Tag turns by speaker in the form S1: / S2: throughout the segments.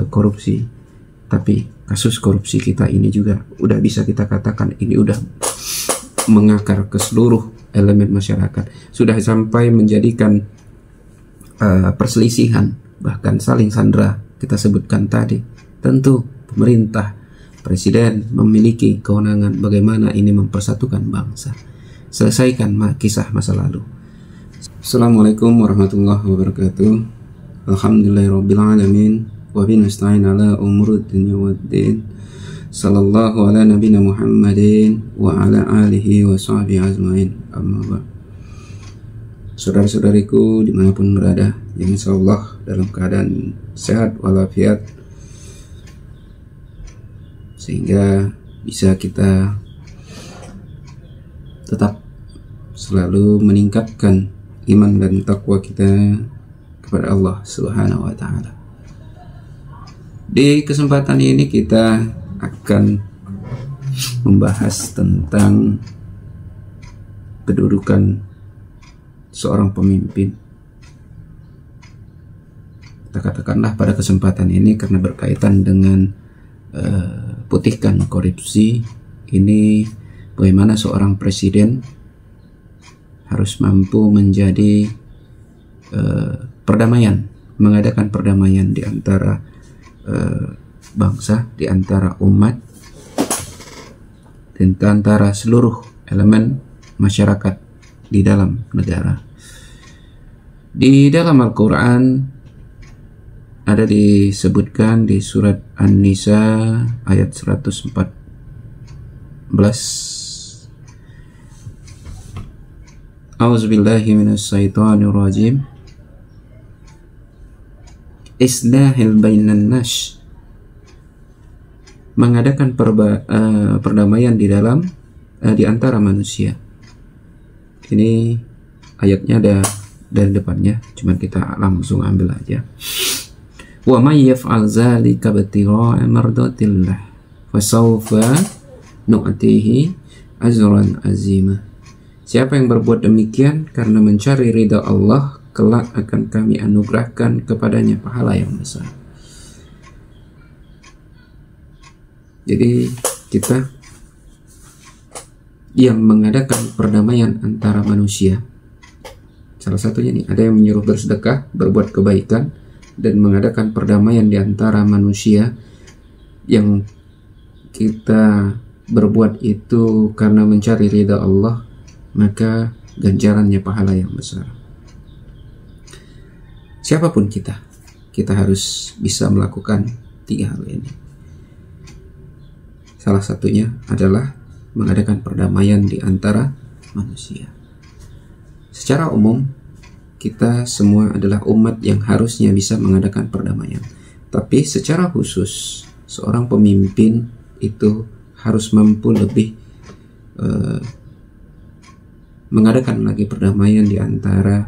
S1: korupsi, tapi kasus korupsi kita ini juga udah bisa kita katakan ini udah mengakar ke seluruh elemen masyarakat, sudah sampai menjadikan perselisihan, bahkan saling sandera. Kita sebutkan tadi, tentu pemerintah, presiden memiliki kewenangan bagaimana ini mempersatukan bangsa, selesaikan kisah masa lalu. Assalamualaikum warahmatullahi wabarakatuh. Alhamdulillahirabbil alamin wa bihi nasta'in ala umuri dunya waddin. Sallallahu ala nabiyina Muhammadin wa ala alihi wa sahbihi ajmain. Amma ba'd. Saudara-saudariku dimanapun berada, yang insyaallah dalam keadaan sehat walafiat, sehingga bisa kita tetap selalu meningkatkan iman dan takwa kita kepada Allah Subhanahu wa taala. Di kesempatan ini kita akan membahas tentang kedudukan seorang pemimpin. Kita katakanlah pada kesempatan ini karena berkaitan dengan putihkan korupsi ini, bagaimana seorang presiden harus mampu menjadi perdamaian, mengadakan perdamaian di antara bangsa, di antara umat, di antara seluruh elemen masyarakat di dalam negara. Di dalam Al-Quran ada disebutkan di surat An-Nisa ayat 114, A'udzubillahi minasyaitonir rajim. Islahil bainan nas, mengadakan perdamaian di dalam di antara manusia. Ini ayatnya ada dari depannya, cuman kita langsung ambil aja. Wa may yaf'al dzalika ibtigha'a mardatillah fasawfa nu'tihi ajran azima. Siapa yang berbuat demikian karena mencari ridha Allah, kelak akan kami anugerahkan kepadanya pahala yang besar. Jadi kita yang mengadakan perdamaian antara manusia, salah satunya nih, ada yang menyuruh bersedekah, berbuat kebaikan, dan mengadakan perdamaian di antara manusia. Yang kita berbuat itu karena mencari ridha Allah, maka ganjarannya pahala yang besar. Siapapun kita harus bisa melakukan 3 hal ini. Salah satunya adalah mengadakan perdamaian di antara manusia. Secara umum, kita semua adalah umat yang harusnya bisa mengadakan perdamaian. Tapi secara khusus, seorang pemimpin itu harus mampu lebih mengadakan lagi perdamaian di antara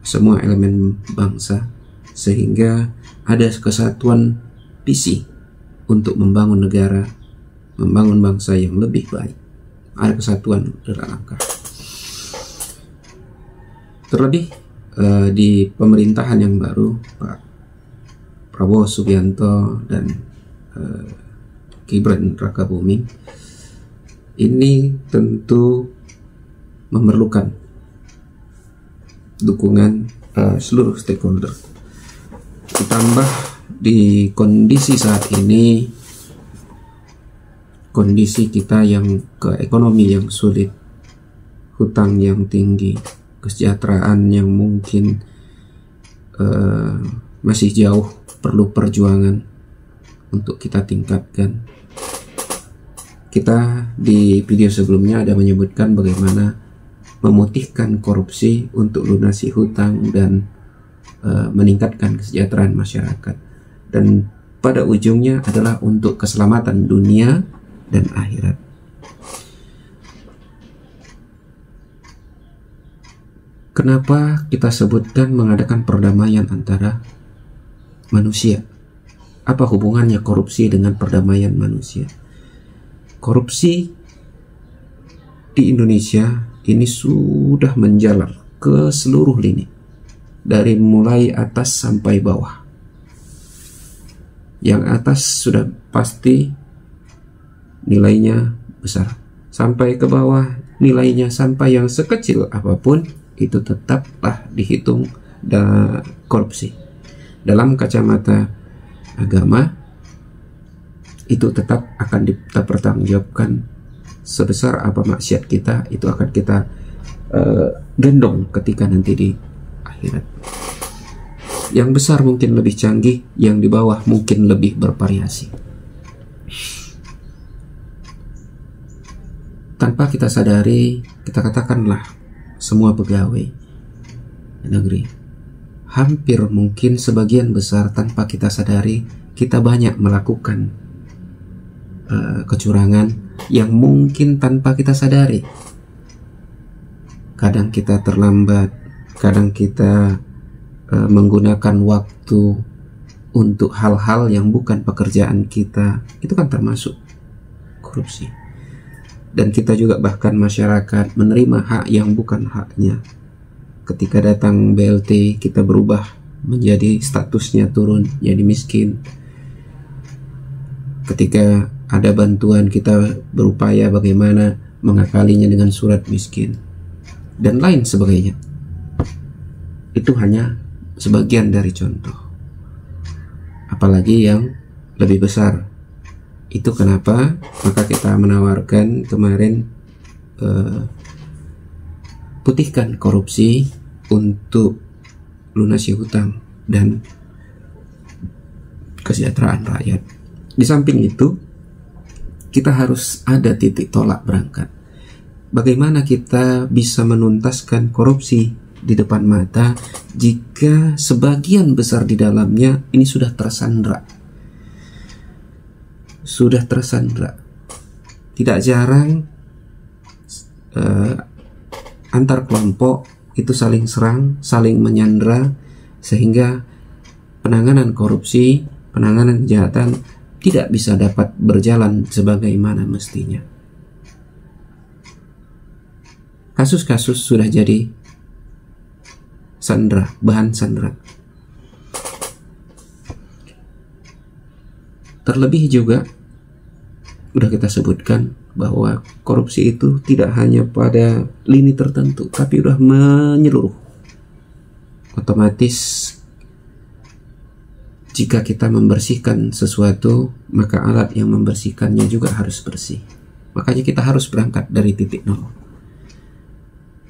S1: semua elemen bangsa, sehingga ada kesatuan visi untuk membangun negara, membangun bangsa yang lebih baik. Ada kesatuan dalam langkah. Terlebih di pemerintahan yang baru, Pak Prabowo Subianto dan Gibran Rakabuming, ini tentu memerlukan dukungan seluruh stakeholder. Ditambah di kondisi saat ini, kondisi kita yang ekonomi yang sulit, hutang yang tinggi, kesejahteraan yang mungkin masih jauh, perlu perjuangan untuk kita tingkatkan. Kita di video sebelumnya ada menyebutkan bagaimana memutihkan korupsi untuk lunasi hutang dan meningkatkan kesejahteraan masyarakat, dan pada ujungnya adalah untuk keselamatan dunia dan akhirat. Kenapa kita sebutkan mengadakan perdamaian antara manusia? Apa hubungannya korupsi dengan perdamaian manusia? Korupsi di Indonesia ini sudah menjalar ke seluruh lini, dari mulai atas sampai bawah. Yang atas sudah pasti nilainya besar. Sampai ke bawah nilainya sampai yang sekecil apapun itu tetaplah dihitung korupsi. Dalam kacamata agama itu tetap akan dipertanggungjawabkan. Sebesar apa maksiat kita itu akan kita gendong ketika nanti di akhirat. Yang besar mungkin lebih canggih, yang di bawah mungkin lebih bervariasi. Tanpa kita sadari, kita katakanlah semua pegawai negeri, hampir mungkin sebagian besar tanpa kita sadari, kita banyak melakukan kecurangan yang mungkin tanpa kita sadari. Kadang kita terlambat, kadang kita menggunakan waktu untuk hal-hal yang bukan pekerjaan kita, itu kan termasuk korupsi. Dan kita juga bahkan masyarakat menerima hak yang bukan haknya. Ketika datang BLT, kita berubah menjadi statusnya turun, jadi miskin. Ketika ada bantuan, kita berupaya bagaimana mengakalinya dengan surat miskin dan lain sebagainya. Itu hanya sebagian dari contoh, apalagi yang lebih besar. Itu kenapa maka kita menawarkan kemarin putihkan korupsi untuk lunasi hutang dan kesejahteraan rakyat. Di samping itu, kita harus ada titik tolak berangkat. Bagaimana kita bisa menuntaskan korupsi di depan mata jika sebagian besar di dalamnya ini sudah tersandra. Tidak jarang antar kelompok itu saling serang, saling menyandra, sehingga penanganan korupsi, penanganan kejahatan tidak bisa dapat berjalan sebagaimana mestinya. Kasus-kasus sudah jadi bahan sandera. Terlebih juga sudah kita sebutkan bahwa korupsi itu tidak hanya pada lini tertentu, tapi sudah menyeluruh. Otomatis jika kita membersihkan sesuatu, maka alat yang membersihkannya juga harus bersih. Makanya kita harus berangkat dari titik nol.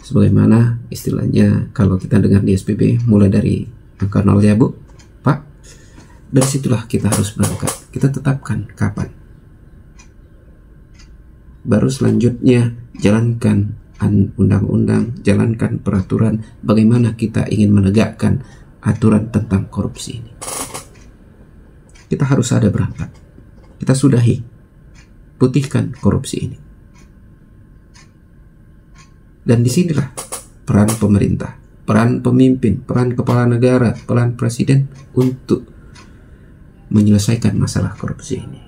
S1: Sebagaimana istilahnya kalau kita dengar di SPB, mulai dari angka nol ya Bu, Pak. Dari situlah kita harus berangkat. Kita tetapkan kapan. Baru selanjutnya jalankan undang-undang, jalankan peraturan bagaimana kita ingin menegakkan aturan tentang korupsi ini. Kita harus ada berangkat. Kita sudahi, putihkan korupsi ini. Dan disinilah peran pemerintah, peran pemimpin, peran kepala negara, peran presiden untuk menyelesaikan masalah korupsi ini.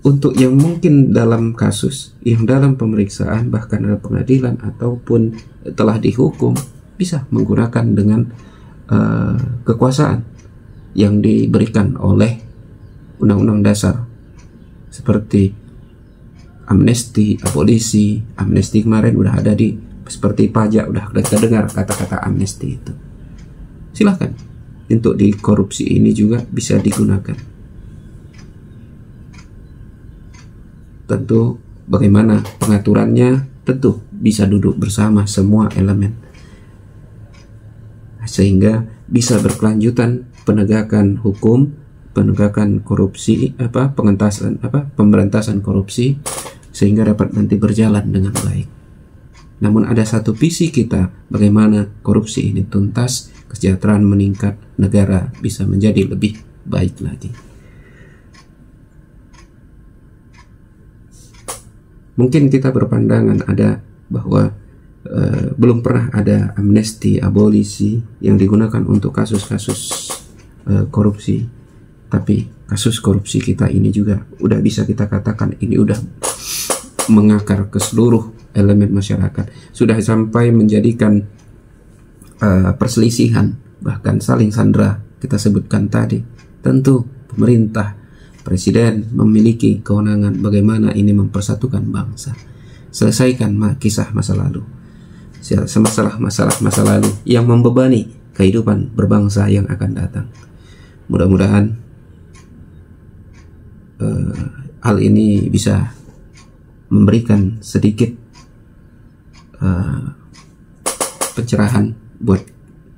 S1: Untuk yang mungkin dalam kasus, yang dalam pemeriksaan, bahkan dalam pengadilan ataupun telah dihukum, bisa menggunakan dengan kekuasaan yang diberikan oleh Undang-Undang Dasar, seperti amnesti, abolisi. Amnesti kemarin udah ada di seperti pajak, udah kita dengar kata-kata amnesti itu. Silahkan untuk di korupsi ini juga bisa digunakan. Tentu bagaimana pengaturannya, tentu bisa duduk bersama semua elemen sehingga bisa berkelanjutan penegakan hukum, penegakan korupsi, pemberantasan korupsi, sehingga dapat nanti berjalan dengan baik. Namun ada satu visi kita, bagaimana korupsi ini tuntas, kesejahteraan meningkat, negara bisa menjadi lebih baik lagi. Mungkin kita berpandangan ada bahwa belum pernah ada amnesti, abolisi yang digunakan untuk kasus-kasus korupsi. Tapi kasus korupsi kita ini juga udah bisa kita katakan ini udah mengakar ke seluruh elemen masyarakat. Sudah sampai menjadikan perselisihan bahkan saling sandera. Kita sebutkan tadi, tentu pemerintah, presiden memiliki kewenangan bagaimana ini mempersatukan bangsa, selesaikan kisah masa lalu, masalah masa lalu yang membebani kehidupan berbangsa yang akan datang. Mudah-mudahan hal ini bisa memberikan sedikit pencerahan buat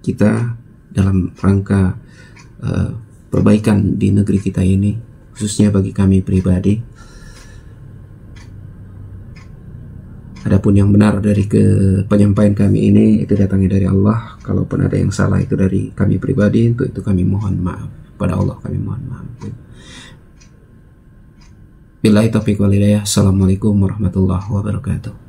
S1: kita dalam rangka perbaikan di negeri kita ini, khususnya bagi kami pribadi. Adapun yang benar dari penyampaian kami ini itu datangnya dari Allah. Kalaupun ada yang salah itu dari kami pribadi, untuk itu kami mohon maaf. Pada Allah kami mohon maaf. Billahi taufiq wal hidayah. Assalamualaikum warahmatullahi wabarakatuh.